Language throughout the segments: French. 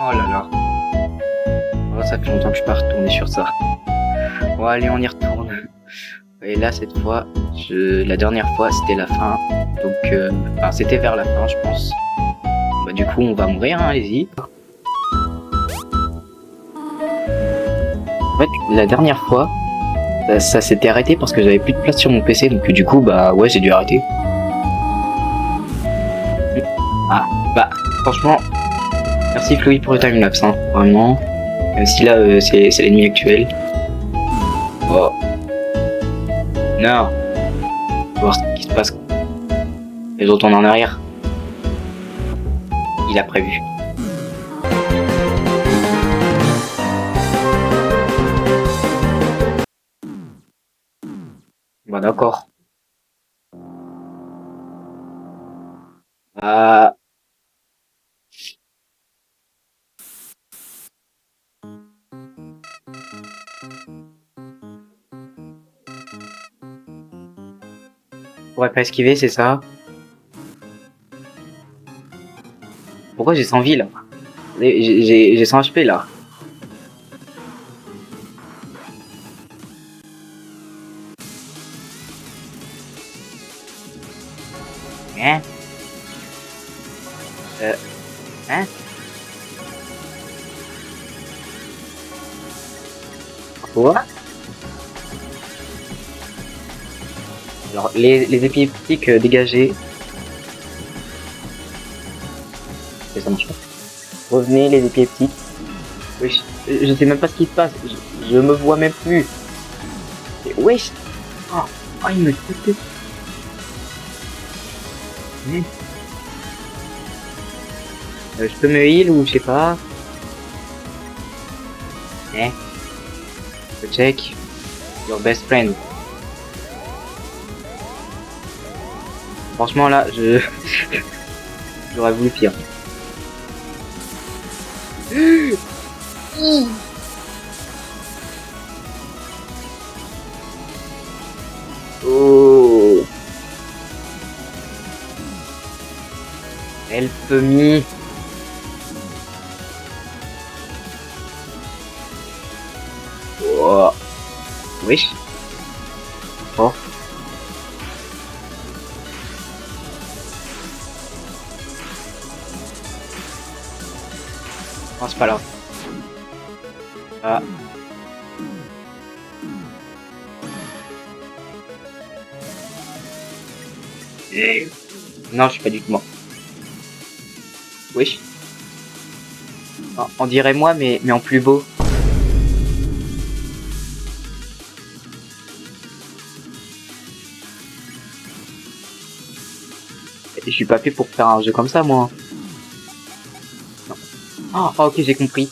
Oh là là. Oh, ça fait longtemps que je suis pas retourné sur ça. Bon, allez, on y retourne. Et là, cette fois, la dernière fois, c'était la fin. Donc, enfin, c'était vers la fin, je pense. Bah, du coup, on va mourir, hein, allez-y. En fait, la dernière fois, ça s'était arrêté parce que j'avais plus de place sur mon PC. Donc, du coup, bah, ouais, j'ai dû arrêter. Ah, bah, franchement, merci Chloé pour le timelapse, hein, vraiment. Même si là, c'est l'ennemi actuel. Oh. Non. On va voir ce qui se passe. Et je retourne en arrière. Il a prévu. Bah d'accord. Ah. On pourrait pas esquiver, c'est ça? Pourquoi j'ai 100 vies là? J'ai 100 HP là. Hein? Hein? Quoi? Alors, les épileptiques dégagés. Et ça marche pas. Revenez, les épileptiques. Wesh, je sais même pas ce qui se passe. Je me vois même plus. Wesh! Oh, oh, il me tue. Je peux me heal ou je sais pas. Je check. Your best friend. Franchement là, j'aurais voulu pire. Oh. Help me. Oh. Wesh. Oh. Non, c'est pas là. Ah. Non, je suis pas du tout mort. Wesh. On dirait moi, mais en plus beau. Et je suis pas fait pour faire un jeu comme ça, moi. Non. Oh, ok, j'ai compris.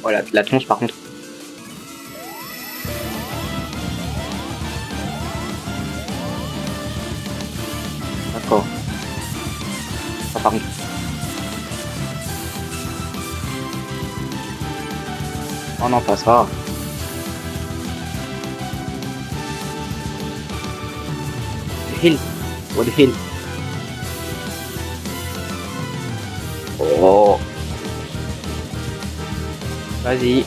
Voilà, la tronche par contre. D'accord. Ça par contre. Oh non, pas ça. The hell? What the hell? Oh. Vas-y.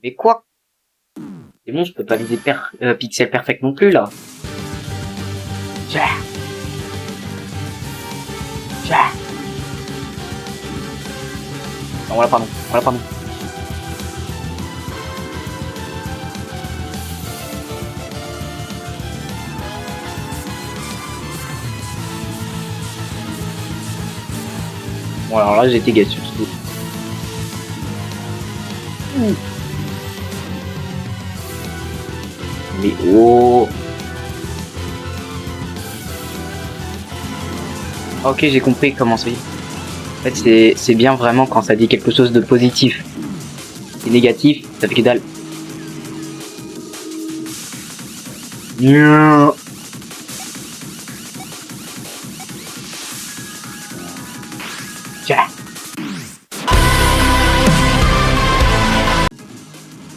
Mais quoi? C'est bon, je peux pas viser pixel perfect non plus là. Non, voilà pas non. Voilà pas non. Bon alors là j'ai été gâté surtout. Mais oh. Ok, j'ai compris comment c'est. En fait, c'est bien vraiment quand ça dit quelque chose de positif. C'est négatif, ça fait que dalle. Tiens.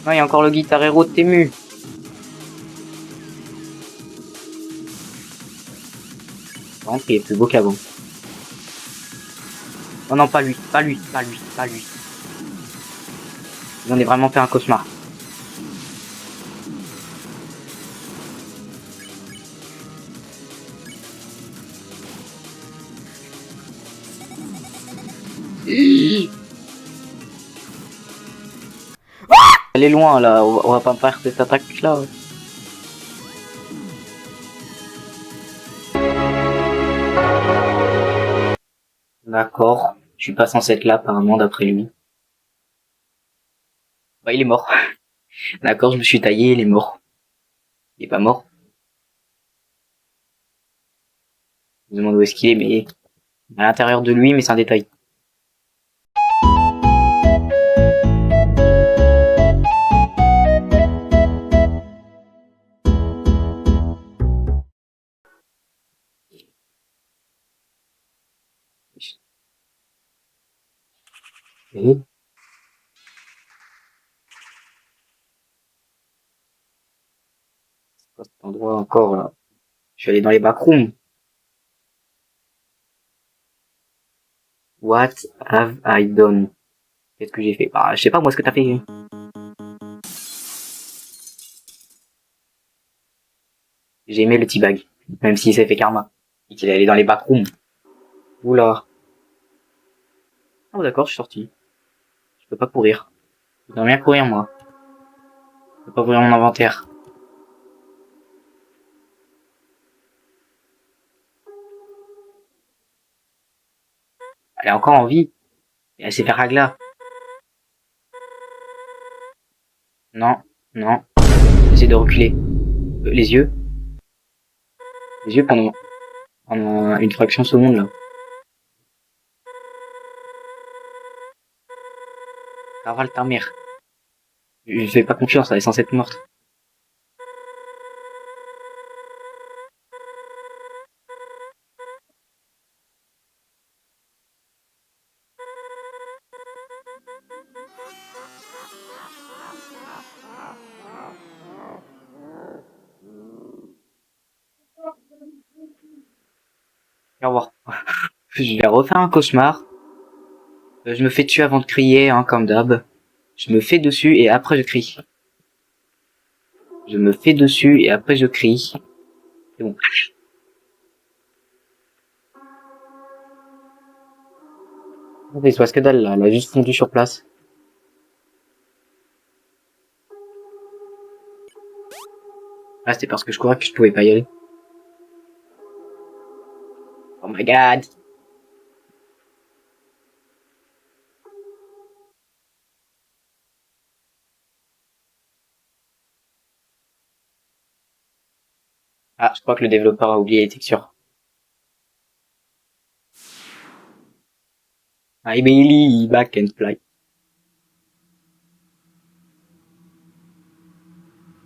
Non, il y a encore le Guitar Hero de Temu. Par contre, il est plus beau qu'avant. Oh non, pas lui, pas lui, pas lui, pas lui. J'en ai vraiment fait un cauchemar. Elle est loin là, on va pas faire cette attaque là. D'accord, je suis pas censé être là apparemment d'après lui. Bah il est mort. D'accord, je me suis taillé, il est mort. Il est pas mort. Je me demande où est-ce qu'il est, mais à l'intérieur de lui, mais c'est un détail. Et c'est quoi cet endroit encore là? Je suis allé dans les backrooms. What have I done? Qu'est-ce que j'ai fait? Bah, je sais pas moi ce que t'as fait. J'ai aimé le teabag, même s'il s'est fait karma. Et qu'il est allé dans les backrooms. Oula. Ah d'accord, je suis sorti. Je peux pas courir. Je dois bien courir moi. Je peux pas ouvrir mon inventaire. Elle est encore en vie. Et elle s'est fait ragla. Non, non. J'essaie de reculer. Les yeux. Les yeux pendant une fraction de seconde là. Carval ta mère. Je fais pas confiance, elle est censée être morte. Au revoir. Je vais refaire un cauchemar. Je me fais tuer avant de crier, hein, comme d'hab. Je me fais dessus et après je crie. Je me fais dessus et après je crie. C'est bon. Il se passe que dalle là, elle a juste fondu sur place. Ah, c'était parce que je courais que je pouvais pas y aller. Oh my god. Ah, je crois que le développeur a oublié les textures. I believe I can fly.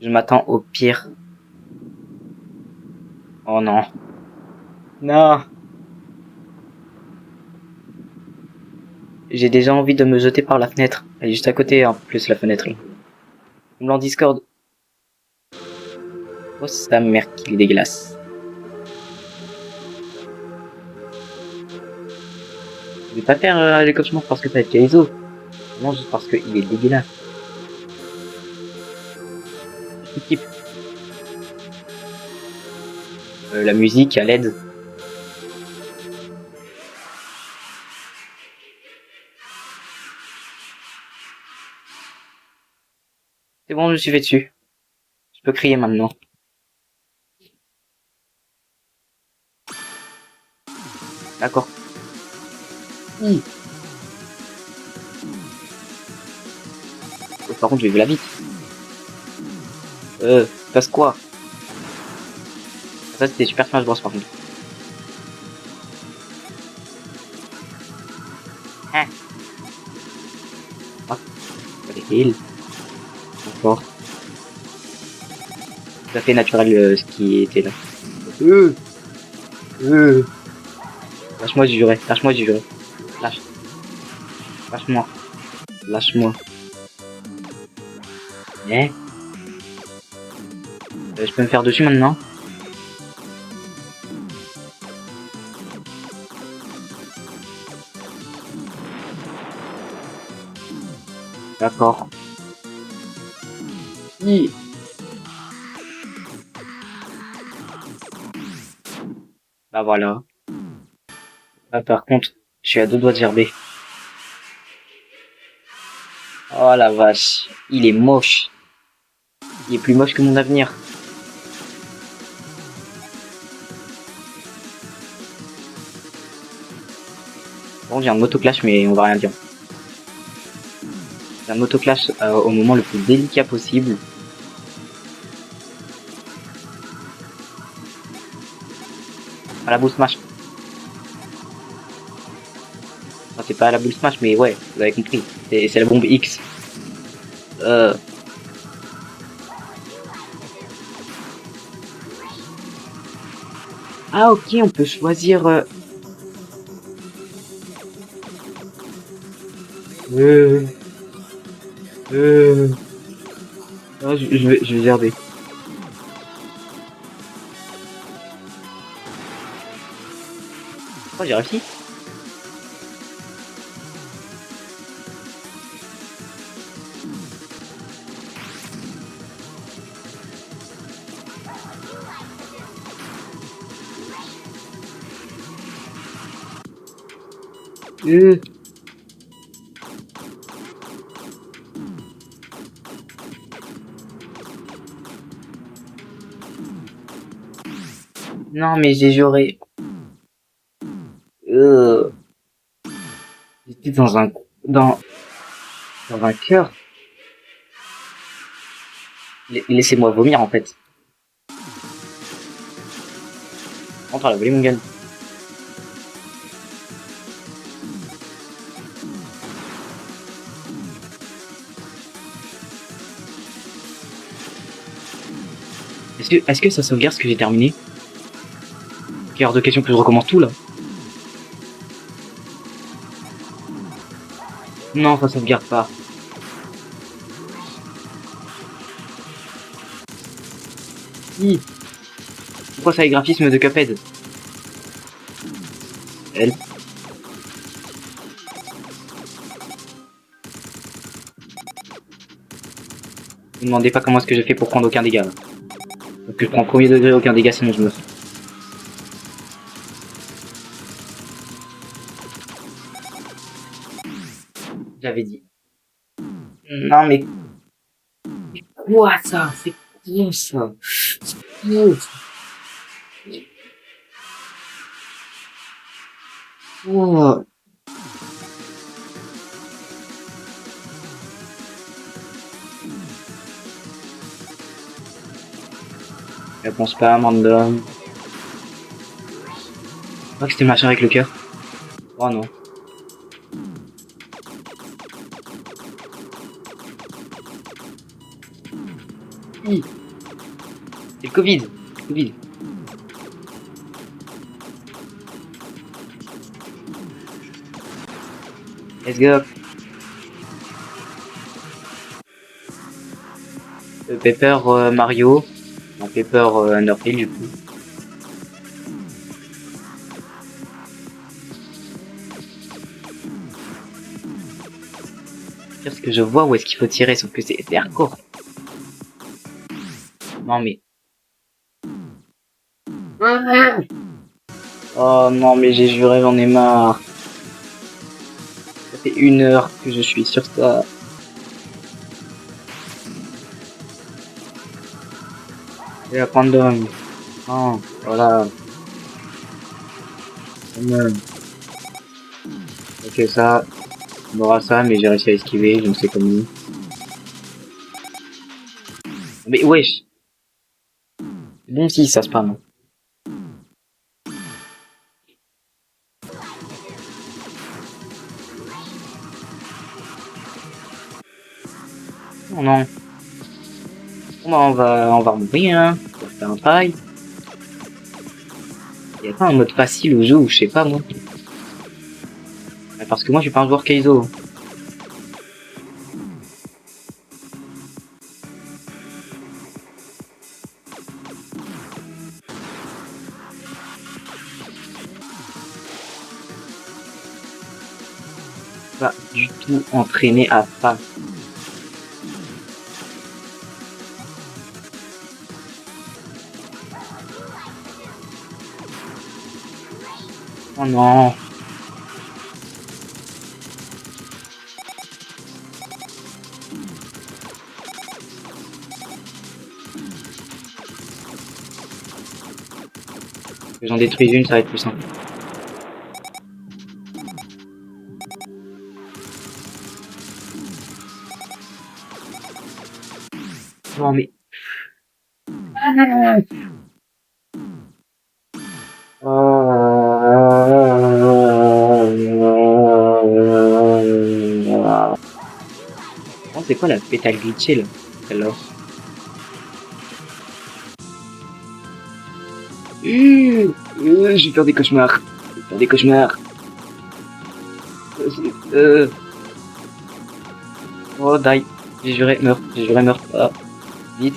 Je m'attends au pire. Oh non. Non. J'ai déjà envie de me jeter par la fenêtre. Elle est juste à côté, en plus, la fenêtre. Blanc Discord. Oh, sa mère qu'il est dégueulasse. Je vais pas faire les cauchemars parce que t'as été ISO. Non, juste parce qu'il est dégueulasse. Type. La musique à l'aide. C'est bon, je me suis fait dessus. Je peux crier maintenant. D'accord. Par contre, j'ai vu la vite. Passe quoi? Ça, c'était Super Smash Bros par contre. Hein? Ah, les heals. Encore. Tout à fait naturel ce qui était là. Lâche-moi du juré, lâche-moi du juré. Lâche. Lâche-moi. Lâche-moi. Eh? Je peux me faire dessus maintenant? D'accord. Oui. Bah voilà. Là, par contre, je suis à deux doigts de gerber. Oh la vache. Il est moche. Il est plus moche que mon avenir. Bon, j'ai un motoclash, mais on va rien dire. J'ai un motoclash au moment le plus délicat possible. À la boule smash. Enfin, c'est pas à la boule smash, mais ouais, vous avez compris. C'est la bombe X. Euh... Ah ok, on peut choisir... Euh... Euh... Ah, je vais gerber. Oh, j'ai réussi. Euh... Non, mais j'ai juré. Euh... J'étais dans un cœur. Laissez-moi vomir, en fait. Entre, elle a volé mon gun. Est-ce que ça sauvegarde ce que j'ai terminé? Quelle heure de question que je recommence tout, là? Non, ça sauvegarde pas. Si. Pourquoi ça les graphismes de Cuphead? Elle. Ne me demandez pas comment est-ce que j'ai fait pour prendre aucun dégât, là. Parce que je prends premier degré aucun dégât, sinon je meurs. J'avais dit. Non, mais quoi ça? C'est quoi ça? C'est quoi? Réponse pas, random. Je crois que c'était le machin avec le cœur. Oh non. Oui. C'est le Covid. Le Covid. Let's go. Pepper Mario. Non, Pepper Undertale du coup. Est-ce que je vois où est-ce qu'il faut tirer, sauf que c'est hardcore. Non mais... Oh non mais j'ai juré, j'en ai marre. Ça fait 1 heure que je suis sur ça. Et la random. Oh, voilà. Ok ça, on aura ça, mais j'ai réussi à esquiver, je ne sais comment. Mais wesh. C'est bon si ça spam. Oh non. Bon, bah, on va mourir, hein. On va faire un travail. Y'a pas un mode facile au jeu ou je sais pas moi. Parce que moi je suis pas un joueur Kaizo. Pas du tout entraîné à ça. Oh non. Que j'en détruise une, ça va être plus simple. Non mais... Oh, c'est quoi la pétale glitchée là? Celle-là. J'ai peur des cauchemars. J'ai peur des cauchemars. Euh... Oh, die. J'ai juré, meurs. J'ai juré, meurs. Ah, vite.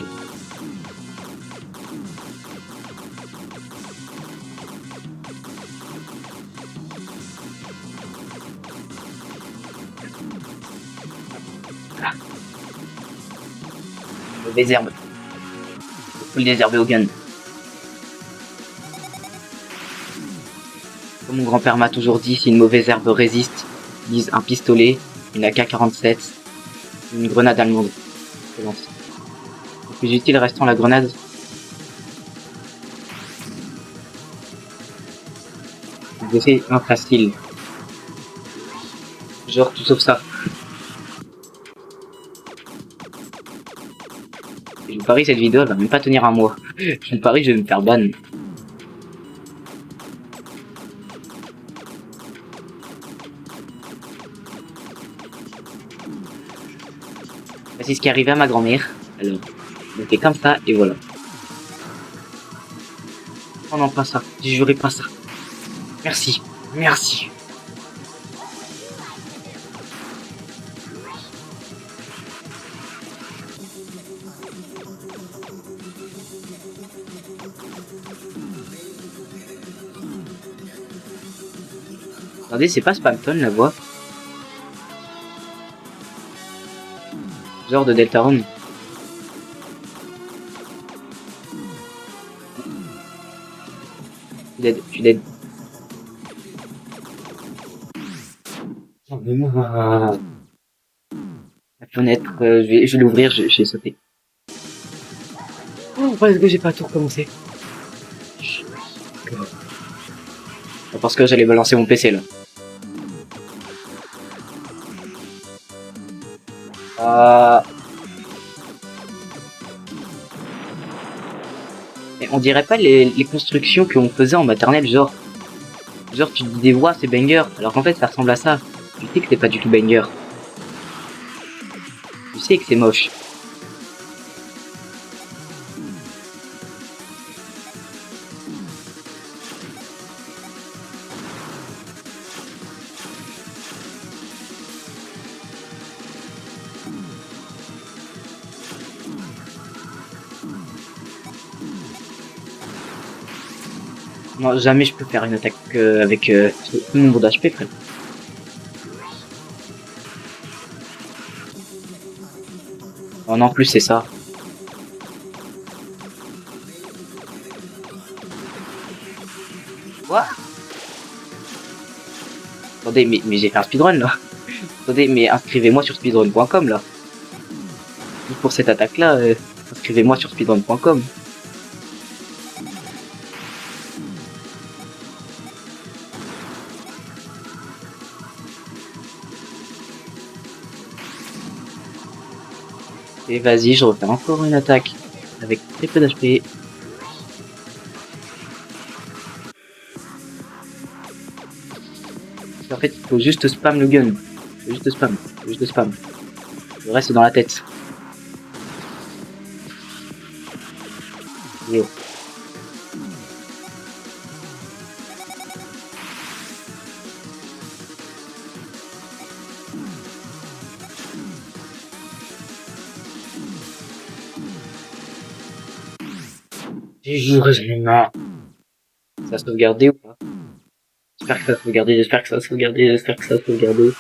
Ah, mauvaise herbe. Faut le désherber au gun. Comme mon grand-père m'a toujours dit, si une mauvaise herbe résiste, utilise un pistolet, une AK-47, une grenade allemande. C'est bon. Le plus utile restant la grenade. C'est un facile. Genre tout sauf ça. Je vous parie, cette vidéo elle va même pas tenir un mois. Je vous parie, je vais me faire ban. C'est ce qui est arrivé à ma grand-mère. Alors, on fait comme ça et voilà. Oh non, pas ça. J'ai juré pas ça. Merci. Merci. Attendez, c'est pas Spamton la voix. Genre de Deltarune. Je suis dead. La fenêtre, je vais l'ouvrir, je vais sauter. Oh, parce que j'ai pas tout recommencé. Parce que j'allais balancer mon PC là. Et on dirait pas les constructions qu'on faisait en maternelle, genre tu dis des voix, c'est banger, alors qu'en fait ça ressemble à ça. Tu sais que c'est pas du tout banger. Tu sais que c'est moche. Non, jamais je peux faire une attaque avec tout mon nombre d'HP, frère. Oh non, en plus c'est ça. Quoi? Attendez, mais j'ai fait un speedrun là. Attendez, mais inscrivez-moi sur speedrun.com là. Pour cette attaque là, inscrivez-moi sur speedrun.com. Et vas-y, je refais encore une attaque avec très peu d'HP. En fait, il faut juste spam le gun. Faut juste spam. Faut juste spam. Le reste c'est dans la tête. Yo. J'ai juré, j'en ai marre. Ça a sauvegardé ou pas? J'espère que ça a sauvegardé, j'espère que ça a sauvegardé, j'espère que ça a sauvegardé.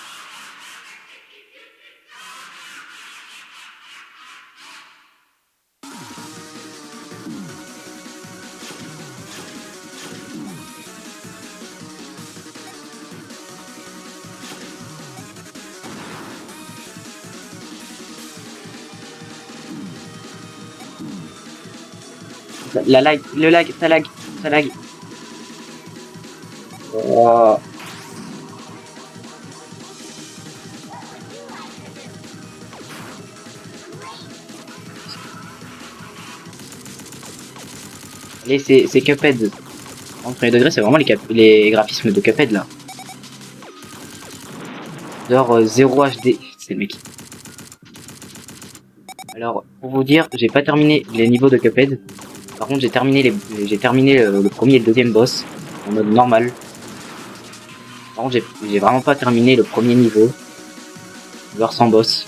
La lag, le lag, ça lag, ça lag. Oh. Allez, c'est Cuphead. En premier degré, c'est vraiment les graphismes de Cuphead là. Genre 0 HD, c'est le mec. Alors, pour vous dire, j'ai pas terminé les niveaux de Cuphead. Par contre, j'ai terminé le premier et le deuxième boss en mode normal. Par contre, j'ai vraiment pas terminé le premier niveau, genre sans boss.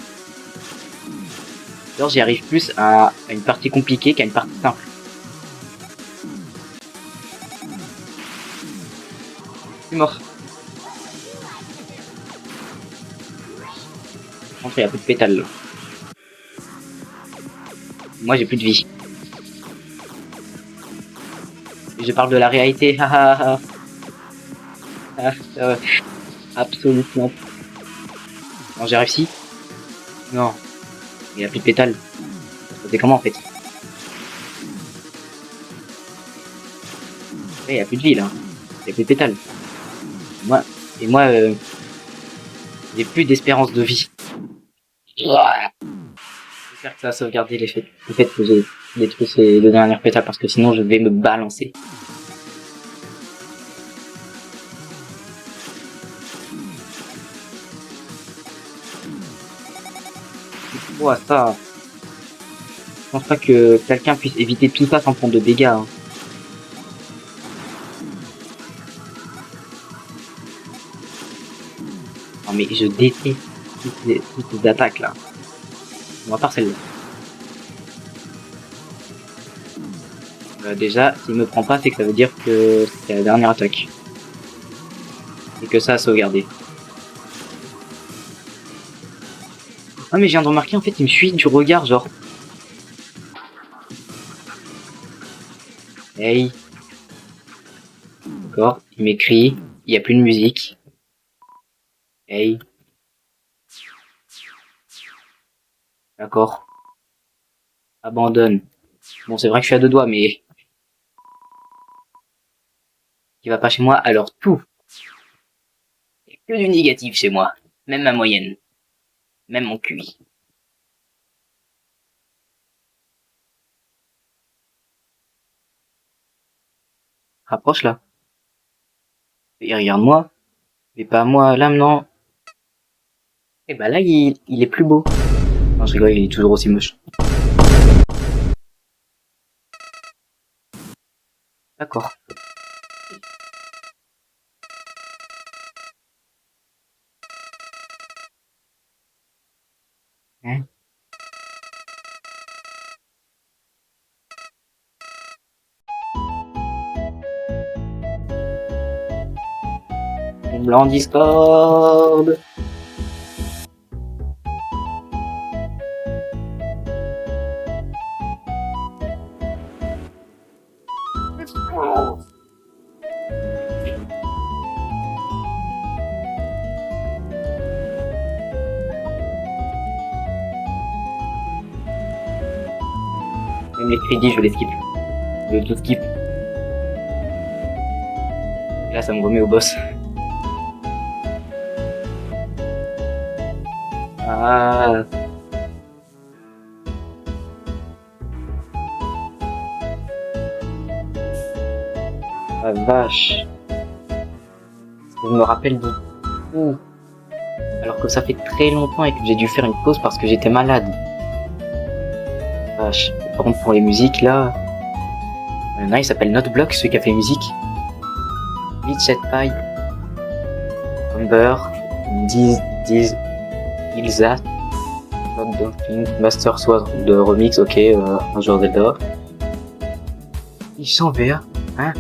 Genre, j'y arrive plus à une partie compliquée qu'à une partie simple. Je suis mort. Par contre, il y a plus de pétales là. Moi, j'ai plus de vie. Je parle de la réalité, absolument. Non, j'ai réussi. Non. Il n'y a plus de pétales. C'est comment en fait? Il n'y a plus de vie là. Il n'y a plus de pétales. Moi, j'ai plus d'espérance de vie. J'espère que ça va sauvegarder le fait que j'ai détruit ces deux dernières pétales parce que sinon je vais me balancer. C'est quoi ça? Je pense pas que quelqu'un puisse éviter tout ça sans prendre de dégâts. Hein. Non mais je déteste toutes ces attaques là. Bon, à part celle-là. Déjà, s'il me prend pas, c'est que ça veut dire que c'est la dernière attaque. Et que ça a sauvegardé. Ah mais je viens de remarquer, en fait, il me suit du regard, genre. Hey. D'accord, il m'écrit, il n'y a plus de musique. Hey. D'accord. Abandonne. Bon, c'est vrai que je suis à deux doigts, mais... qui va pas chez moi, alors tout. Il y a que du négatif chez moi. Même ma moyenne. Même mon QI. Rapproche là. Et regarde-moi. Mais pas moi, là, non. Et bah là, il est plus beau. Non, je rigole, il est toujours aussi moche. D'accord. Hein? Blanc Discord. Même les crédits, je les skip. Je tout skip. Là, ça me remet au boss. Ah. La vache. Je me rappelle de tout. Alors que ça fait très longtemps et que j'ai dû faire une pause parce que j'étais malade. Vache. Par contre, pour les musiques, là... il s'appelle Noteblock, celui qui a fait les musiques. Beat Pie. Amber. Diz. Ilza. Not Dolphin. Master Sword de remix, ok. Un joueur Zelda. Ils sont verts. Hein?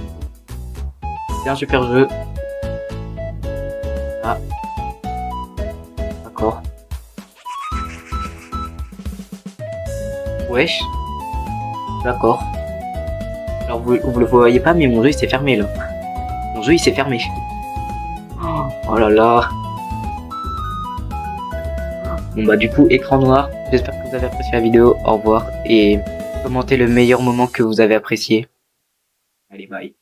C'est un super jeu. Ah. D'accord. Wesh. D'accord. Alors vous le voyez pas, mais mon jeu il s'est fermé là. Mon jeu il s'est fermé. Oh là là. Bon bah du coup écran noir. J'espère que vous avez apprécié la vidéo. Au revoir et Commentez le meilleur moment que vous avez apprécié. Allez, bye.